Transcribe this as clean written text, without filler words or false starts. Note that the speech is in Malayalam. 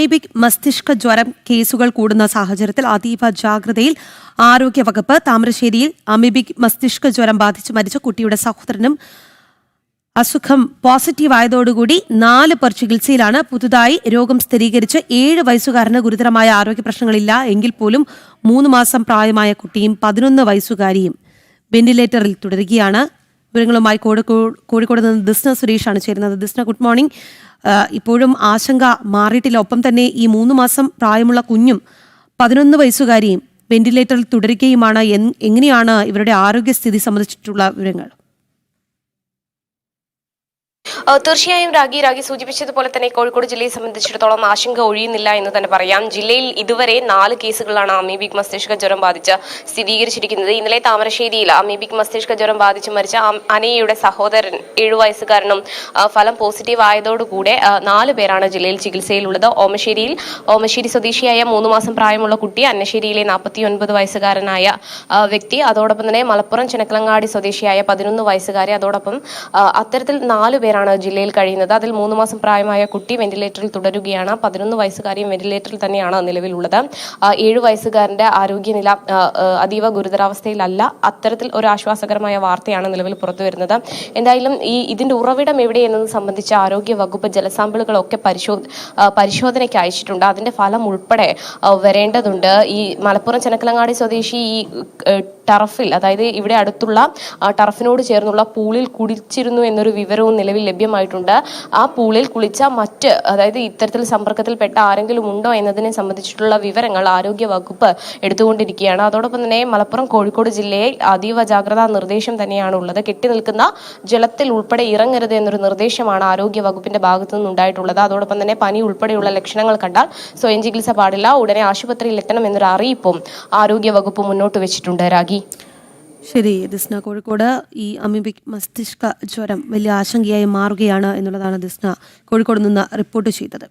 അമീബിക് മസ്തിഷ്ക ജ്വരം കേസുകൾ കൂടുന്ന സാഹചര്യത്തിൽ അതീവ ജാഗ്രതയിൽ ആരോഗ്യവകുപ്പ്. താമരശ്ശേരിയിൽ അമീബിക് മസ്തിഷ്ക ജ്വരം ബാധിച്ച് മരിച്ച കുട്ടിയുടെ സഹോദരനും അസുഖം പോസിറ്റീവായതോടുകൂടി 4 പേർ ചികിത്സയിലാണ്. പുതുതായി രോഗം സ്ഥിരീകരിച്ച് 7 വയസ്സുകാരന് ഗുരുതരമായ ആരോഗ്യ പ്രശ്നങ്ങളില്ല എങ്കിൽ പോലും 3 മാസം പ്രായമായ കുട്ടിയും 11 വയസ്സുകാരിയും വെന്റിലേറ്ററിൽ തുടരുകയാണ്. വിവരങ്ങളുമായി കോഴിക്കോട് നിന്ന് ദിസ്ന സുരേഷാണ് ചേരുന്നത്. Disna, good morning. ഇപ്പോഴും ആശങ്ക മാറിയിട്ടില്ല. ഒപ്പം തന്നെ ഈ 3 മാസം പ്രായമുള്ള കുഞ്ഞും 11 വയസ്സുകാരിയും വെന്റിലേറ്ററിൽ തുടരുകയുമാണ്. എങ്ങനെയാണ് ഇവരുടെ ആരോഗ്യസ്ഥിതി സംബന്ധിച്ചിട്ടുള്ള വിവരങ്ങൾ? തീർച്ചയായും രാഗി സൂചിപ്പിച്ചതുപോലെ തന്നെ കോഴിക്കോട് ജില്ലയെ സംബന്ധിച്ചിടത്തോളം ആശങ്ക ഒഴിയുന്നില്ല എന്ന് തന്നെ പറയാം. ജില്ലയിൽ ഇതുവരെ 4 കേസുകളാണ് അമീബിക് മസ്തിഷ്ക ജ്വരം ബാധിച്ച് സ്ഥിരീകരിച്ചിരിക്കുന്നത്. ഇന്നലെ താമരശ്ശേരിയിൽ അമീബിക് മസ്തിഷ്ക ജ്വരം ബാധിച്ച് മരിച്ച അനയുടെ സഹോദരൻ 7 വയസ്സുകാരനും ഫലം പോസിറ്റീവ് ആയതോടുകൂടെ 4 പേരാണ് ജില്ലയിൽ ചികിത്സയിലുള്ളത്. ഓമശ്ശേരി സ്വദേശിയായ 3 മാസം പ്രായമുള്ള കുട്ടി, അന്നശ്ശേരിയിലെ 49 വയസ്സുകാരനായ വ്യക്തി, അതോടൊപ്പം തന്നെ മലപ്പുറം ചെനക്കലങ്ങാടി സ്വദേശിയായ 11 വയസ്സുകാരി, അതോടൊപ്പം അത്തരത്തിൽ 4 പേരാണ് ജില്ലയിൽ കഴിയുന്നത്. അതിൽ 3 മാസം പ്രായമായ കുട്ടി വെന്റിലേറ്ററിൽ തുടരുകയാണ്. 11 വയസ്സുകാരിയും വെന്റിലേറ്ററിൽ തന്നെയാണ് നിലവിലുള്ളത്. 7 വയസ്സുകാരന്റെ ആരോഗ്യനില അതീവ ഗുരുതരാവസ്ഥയിലല്ല. അത്തരത്തിൽ ഒരു ആശ്വാസകരമായ വാർത്തയാണ് നിലവിൽ പുറത്തു വരുന്നത്. എന്തായാലും ഇതിന്റെ ഉറവിടം എവിടെയെന്നത് സംബന്ധിച്ച് ആരോഗ്യ വകുപ്പ് ജലസാമ്പിളുകളൊക്കെ പരിശോധനയ്ക്ക് അയച്ചിട്ടുണ്ട്. അതിന്റെ ഫലം ഉൾപ്പെടെ വരേണ്ടതുണ്ട്. ഈ മലപ്പുറം ചെനക്കലങ്ങാടി സ്വദേശി ഈ ടർഫിൽ, അതായത് ഇവിടെ അടുത്തുള്ള ടർഫിനോട് ചേർന്നുള്ള പൂളിൽ കുളിച്ചിരുന്നു എന്നൊരു വിവരവും നിലവിൽ ലഭ്യമായിട്ടുണ്ട്. ആ പൂളിൽ കുളിച്ച അതായത് ഇത്തരത്തിൽ സമ്പർക്കത്തിൽപ്പെട്ട ആരെങ്കിലും ഉണ്ടോ എന്നതിനെ സംബന്ധിച്ചിട്ടുള്ള വിവരങ്ങൾ ആരോഗ്യ വകുപ്പ് എടുത്തുകൊണ്ടിരിക്കുകയാണ്. അതോടൊപ്പം തന്നെ മലപ്പുറം, കോഴിക്കോട് ജില്ലയിൽ അതീവ ജാഗ്രതാ നിർദ്ദേശം തന്നെയാണ് ഉള്ളത്. കെട്ടി നിൽക്കുന്ന ജലത്തിൽ ഉൾപ്പെടെ ഇറങ്ങരുത് എന്നൊരു നിർദ്ദേശമാണ് ആരോഗ്യ വകുപ്പിന്റെ ഭാഗത്തു നിന്നുണ്ടായിട്ടുള്ളത്. അതോടൊപ്പം തന്നെ പനി ഉൾപ്പെടെയുള്ള ലക്ഷണങ്ങൾ കണ്ടാൽ സ്വയം ചികിത്സ പാടില്ല, ഉടനെ ആശുപത്രിയിൽ എത്തണം എന്നൊരു അറിയിപ്പും ആരോഗ്യ വകുപ്പ് മുന്നോട്ട് വെച്ചിട്ടുണ്ട്. രാഗി, ശരി ദിസ്ന. കോഴിക്കോട് ഈ അമീബിക് മസ്തിഷ്ക ജ്വരം വലിയ ആശങ്കയായി മാറുകയാണ് എന്നുള്ളതാണ് ദിസ്ന കോഴിക്കോട് നിന്ന് റിപ്പോർട്ട് ചെയ്തത്.